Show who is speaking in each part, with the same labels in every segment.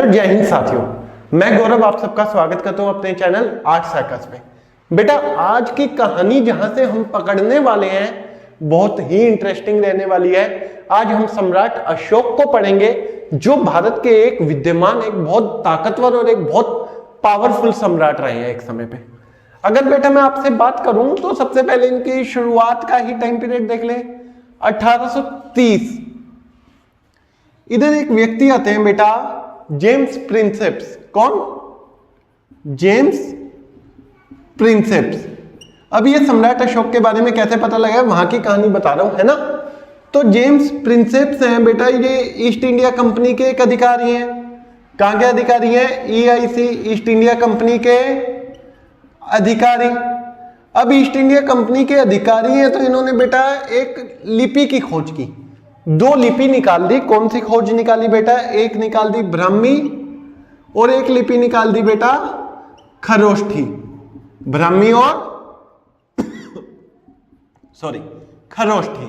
Speaker 1: जय हिंद साथियों, मैं गौरव आप सबका स्वागत करता हूं अपने चैनल आर्ट सर्कस में। बेटा आज की कहानी जहां से हम पकड़ने वाले हैं बहुत ही इंटरेस्टिंग रहने वाली है। आज हम सम्राट अशोक को पढ़ेंगे जो भारत के एक विद्यमान, एक बहुत ताकतवर और एक बहुत पावरफुल सम्राट रहे हैं एक समय पे। अगर बेटा मैं आपसे बात करूं तो सबसे पहले इनकी शुरुआत का ही टाइम पीरियड देख ले, 1830। इधर एक व्यक्ति आते हैं बेटा, जेम्स प्रिंसेप्स। कौन? जेम्स प्रिंसेप्स। अब ये सम्राट अशोक के बारे में कैसे पता लगा, वहां की कहानी बता रहा हूं, है ना। तो जेम्स प्रिंसेप्स हैं बेटा, ये ईस्ट इंडिया कंपनी के एक अधिकारी हैं। कहां के अधिकारी हैं? EIC, ईस्ट इंडिया कंपनी के अधिकारी। अब ईस्ट इंडिया कंपनी के अधिकारी हैं तो इन्होंने बेटा एक लिपि की खोज की, 2 लिपि निकाल दी। कौन सी खोज निकाली बेटा? एक निकाल दी ब्राह्मी और एक लिपि निकाल दी बेटा खरोष्ठी। ब्राह्मी और खरोष्ठी।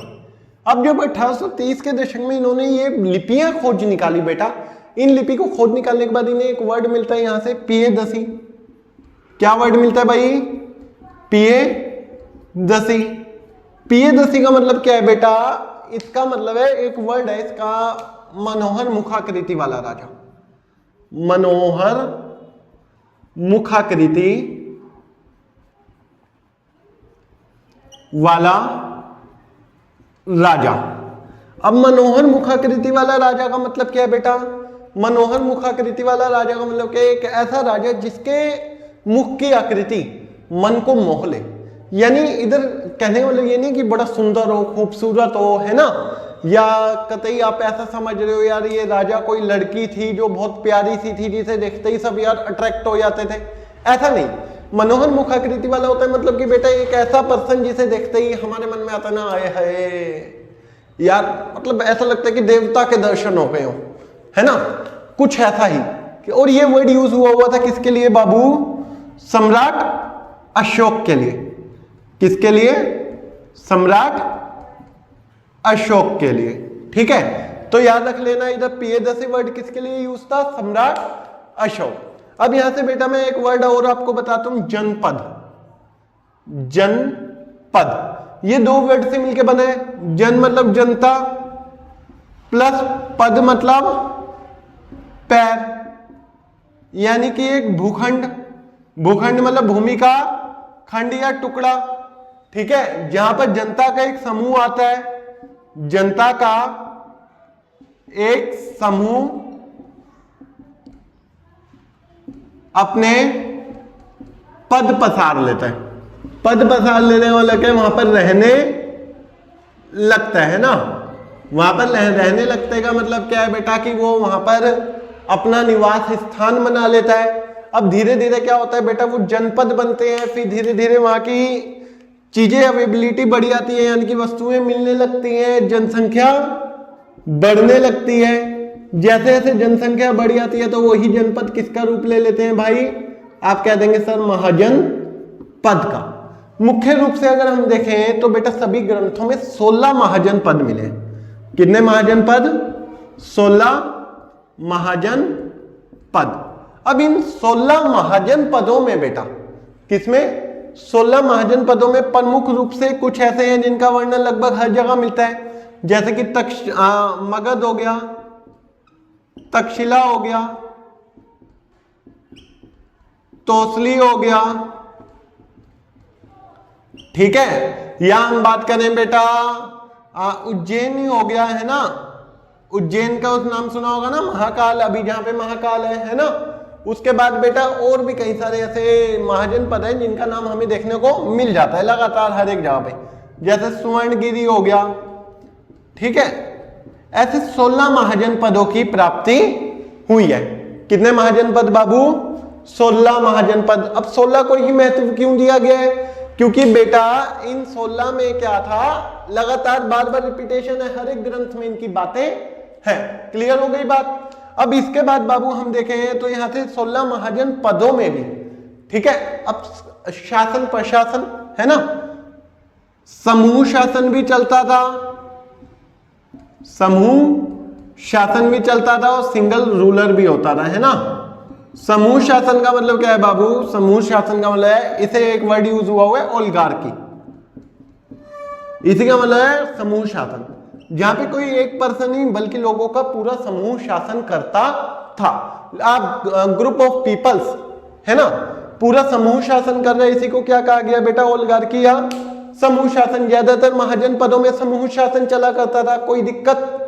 Speaker 1: अब जब 1830 के दशक में इन्होंने ये लिपियां खोज निकाली बेटा, इन लिपि को खोज निकालने के बाद इन्हें एक वर्ड मिलता है यहां से, पियदसी। क्या वर्ड मिलता है भाई? पियदसी। पियदसी का मतलब क्या है बेटा? इसका मतलब है, एक वर्ड है इसका, मनोहर मुखाकृति वाला राजा। मनोहर मुखाकृति वाला राजा। अब मनोहर मुखाकृति वाला राजा का मतलब क्या है बेटा? मनोहर मुखाकृति वाला राजा का मतलब क्या है? एक ऐसा राजा जिसके मुख की आकृति मन को मोह ले। यानी इधर कहने का मतलब ये नहीं कि बड़ा सुंदर हो, खूबसूरत हो, है ना, या कतई आप ऐसा समझ रहे हो यार ये राजा कोई लड़की थी जो बहुत प्यारी सी थी जिसे देखते ही सब यार अट्रैक्ट हो जाते थे, ऐसा नहीं। मनोहर मुखाकृति वाला होता है मतलब कि बेटा एक ऐसा पर्सन जिसे देखते ही हमारे मन में आता ना, आए हाय यार, मतलब ऐसा लगता है कि देवता के दर्शन हो गए हो, है ना, कुछ ऐसा ही। और ये वर्ड यूज हुआ था किसके लिए बाबू? सम्राट अशोक के लिए। किसके लिए? सम्राट अशोक के लिए। ठीक है, तो याद रख लेना, इधर पियदसी वर्ड किसके लिए यूज था? सम्राट अशोक। अब यहां से बेटा मैं एक वर्ड और आपको बताता हूं, जनपद। जनपद, ये 2 वर्ड से मिलकर बने। जन मतलब जनता, प्लस पद मतलब पैर, यानी कि एक भूखंड। भूखंड मतलब भूमि का खंड या टुकड़ा। ठीक है, जहां पर जनता का एक समूह आता है, जनता का एक समूह अपने पद पसार लेता है। पद पसार लेने वाला क्या, वहां पर रहने लगता है ना। वहां पर रहने लगते का मतलब क्या है बेटा कि वो वहां पर अपना निवास स्थान बना लेता है। अब धीरे धीरे क्या होता है बेटा, वो जनपद बनते हैं, फिर धीरे धीरे वहां की चीजें अवेबिलिटी बढ़ जाती है, यानी कि वस्तुएं मिलने लगती हैं, जनसंख्या बढ़ने लगती है। जैसे जैसे जनसंख्या बढ़ जाती है तो वही जनपद किसका रूप ले लेते हैं भाई? आप कह देंगे सर महाजन पद का। मुख्य रूप से अगर हम देखें तो बेटा सभी ग्रंथों में 16 महाजन पद मिले। कितने महाजन पद? 16 महाजन पद। अब इन 16 महाजन पदों में बेटा, किसमें? 16 महाजन पदों में प्रमुख रूप से कुछ ऐसे हैं जिनका वर्णन लगभग हर जगह मिलता है, जैसे कि मगध हो गया, तक्षशिला हो गया, तोसली हो गया। ठीक है, या हम बात करें बेटा उज्जैन हो गया, है ना। उज्जैन का उस नाम सुना होगा ना, महाकाल, अभी जहां पे महाकाल है ना। उसके बाद बेटा और भी कई सारे ऐसे महाजन पद हैं जिनका नाम हमें देखने को मिल जाता है लगातार हर एक जगह पे, जैसे सुवर्णगिरी हो गया। ठीक है, ऐसे 16 महाजन पदों की प्राप्ति हुई है। कितने महाजन पद बाबू? 16 महाजन पद। अब 16 को ही महत्व क्यों दिया गया है? क्योंकि बेटा इन 16 में क्या था, लगातार बार बार रिपीटेशन है, हर एक ग्रंथ में इनकी बातें हैं। क्लियर हो गई बात? अब इसके बाद बाबू हम देखें तो यहां से 16 महाजन पदों में भी, ठीक है, अब शासन प्रशासन, है ना, समूह शासन भी चलता था। समूह शासन भी चलता था और सिंगल रूलर भी होता था, है ना। समूह शासन का मतलब क्या है बाबू? समूह शासन का मतलब है, इसे एक वर्ड यूज हुआ है ओलिगार्की, इसी का मतलब है समूह शासन, जहां पे कोई एक पर्सन नहीं बल्कि लोगों का पूरा समूह शासन करता था। आप ग्रुप ऑफ पीपल्स, है ना, पूरा समूह शासन कर रहे, इसी को क्या कहा गया बेटा? ओलिगार्की या समूह शासन। ज्यादातर महाजन पदों में समूह शासन चला करता था। कोई दिक्कत?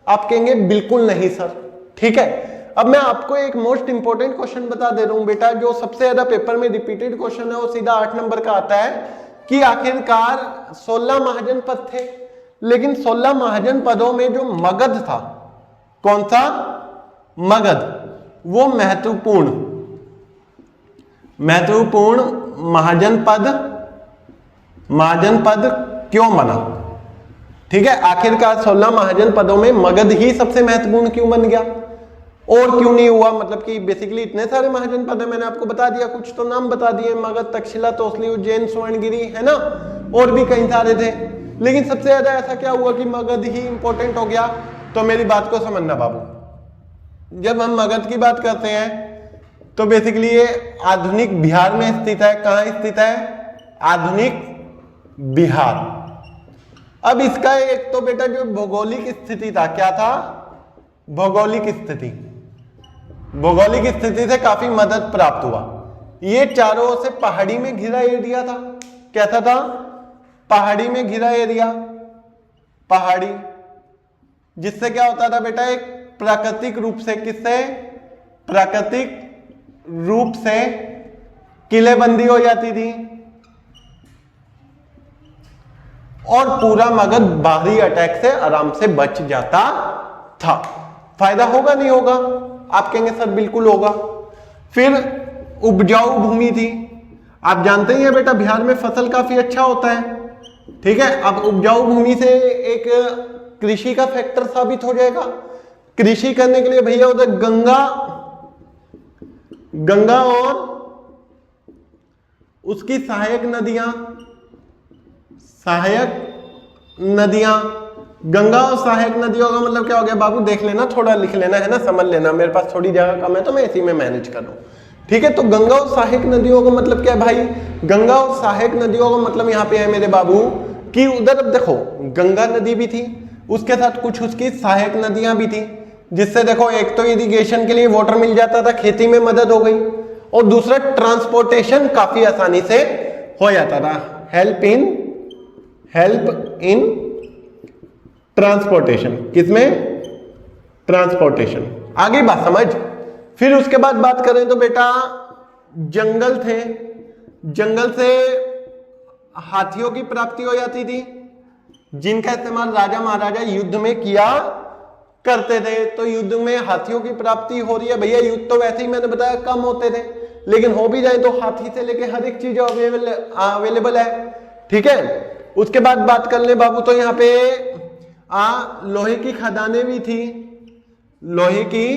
Speaker 1: आप कहेंगे बिल्कुल नहीं सर, ठीक है। अब मैं आपको एक मोस्ट इंपोर्टेंट क्वेश्चन बता दे रहा हूं बेटा, जो सबसे ज्यादा पेपर में रिपीटेड क्वेश्चन है, वो सीधा 8 नंबर का आता है कि आखिरकार 16 महाजन पद थे, लेकिन 16 महाजन पदों में जो मगध था, कौन सा? मगध, वो महत्वपूर्ण महाजन पद क्यों बना? ठीक है, आखिरकार 16 महाजन पदों में मगध ही सबसे महत्वपूर्ण क्यों बन गया और क्यों नहीं हुआ? मतलब कि बेसिकली इतने सारे महाजन पद है, मैंने आपको बता दिया, कुछ तो नाम बता दिए, मगध, तक्षशिला, तोसली, उज्जैन, स्वर्णगिरी, है ना, और भी कई सारे थे, लेकिन सबसे ज्यादा ऐसा क्या हुआ कि मगध ही इंपॉर्टेंट हो गया? तो मेरी बात को समझना बाबू, जब हम मगध की बात करते हैं तो बेसिकली ये आधुनिक बिहार में स्थित है। कहां स्थित है? आधुनिक बिहार। अब इसका एक तो बेटा जो भौगोलिक स्थिति था, क्या था? भौगोलिक स्थिति से काफी मदद प्राप्त हुआ। ये चारों ओर से पहाड़ी में घिरा एरिया था। कैसा था? पहाड़ी में घिरा एरिया, पहाड़ी, जिससे क्या होता था बेटा? एक प्राकृतिक रूप से, किससे? प्राकृतिक रूप से किलेबंदी हो जाती थी और पूरा मगध बाहरी अटैक से आराम से बच जाता था। फायदा होगा नहीं होगा? आप कहेंगे सर बिल्कुल होगा। फिर उपजाऊ भूमि थी, आप जानते ही हैं बेटा बिहार में फसल काफी अच्छा होता है, ठीक है। अब उपजाऊ भूमि से एक कृषि का फैक्टर साबित हो जाएगा। कृषि करने के लिए भैया उधर गंगा और उसकी सहायक नदियां, गंगा और सहायक नदियों का मतलब क्या हो गया बाबू? देख लेना, थोड़ा लिख लेना, है ना, समझ लेना, मेरे पास थोड़ी जगह कम है तो मैं इसी में मैनेज कर रहा हूं, ठीक है। तो गंगा और सहायक नदियों का मतलब क्या है भाई? गंगा और सहायक नदियों का मतलब यहां पे है मेरे बाबू कि उधर अब देखो गंगा नदी भी थी, उसके साथ कुछ उसकी सहायक नदियां भी थी, जिससे देखो एक तो इरिगेशन के लिए वाटर मिल जाता था, खेती में मदद हो गई, और दूसरा ट्रांसपोर्टेशन काफी आसानी से हो जाता था। हेल्प इन ट्रांसपोर्टेशन, किसमें? ट्रांसपोर्टेशन। आगे बात समझ। फिर उसके बाद बात करें तो बेटा जंगल थे, जंगल से हाथियों की प्राप्ति हो जाती थी, जिनका इस्तेमाल राजा महाराजा युद्ध में किया करते थे। तो युद्ध में हाथियों की प्राप्ति हो रही है भैया, युद्ध तो वैसे ही मैंने बताया कम होते थे, लेकिन हो भी जाए तो हाथी से लेके हर एक चीज अवेलेबल है, ठीक है। उसके बाद बात कर ले बाबू, तो यहाँ पे लोहे की खदानें भी थी, लोहे की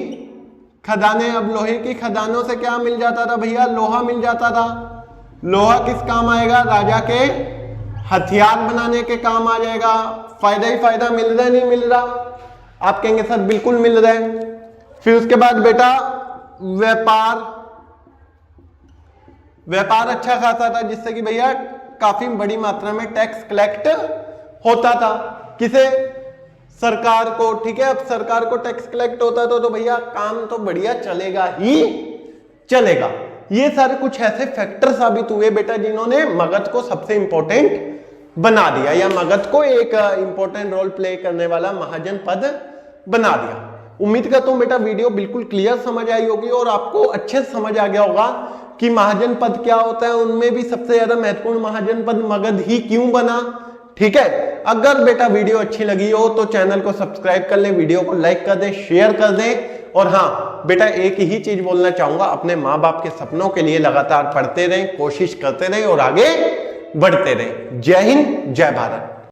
Speaker 1: खदानें। अब लोहे की खदानों से क्या मिल जाता था भैया? लोहा मिल जाता था। लोहा किस काम आएगा? राजा के हथियार बनाने के काम आ जाएगा। फायदा ही फायदा, मिल रहा है नहीं मिल रहा? आप कहेंगे सर बिल्कुल मिल रहा है। फिर उसके बाद बेटा व्यापार अच्छा खासा था, जिससे कि भैया काफी बड़ी मात्रा में टैक्स कलेक्ट होता था। किसे? सरकार को, ठीक है। अब सरकार को टैक्स कलेक्ट होता था तो भैया काम तो बढ़िया चलेगा ही चलेगा। ये सारे कुछ ऐसे फैक्टर साबित हुए बेटा जिन्होंने मगध को सबसे इंपॉर्टेंट बना दिया, या मगध को एक इंपॉर्टेंट रोल प्ले करने वाला महाजन पद बना दिया। उम्मीद करता हूं बेटा वीडियो बिल्कुल क्लियर समझ आई होगी और आपको अच्छे से समझ आ गया होगा कि महाजन पद क्या होता है, उनमें भी सबसे ज्यादा महत्वपूर्ण महाजन पद मगध ही क्यों बना, ठीक है। अगर बेटा वीडियो अच्छी लगी हो तो चैनल को सब्सक्राइब कर ले, वीडियो को लाइक कर दे, शेयर कर दे, और हाँ बेटा एक ही चीज बोलना चाहूंगा, अपने माँ बाप के सपनों के लिए लगातार पढ़ते रहें, कोशिश करते रहें और आगे बढ़ते रहें। जय हिंद, जय भारत।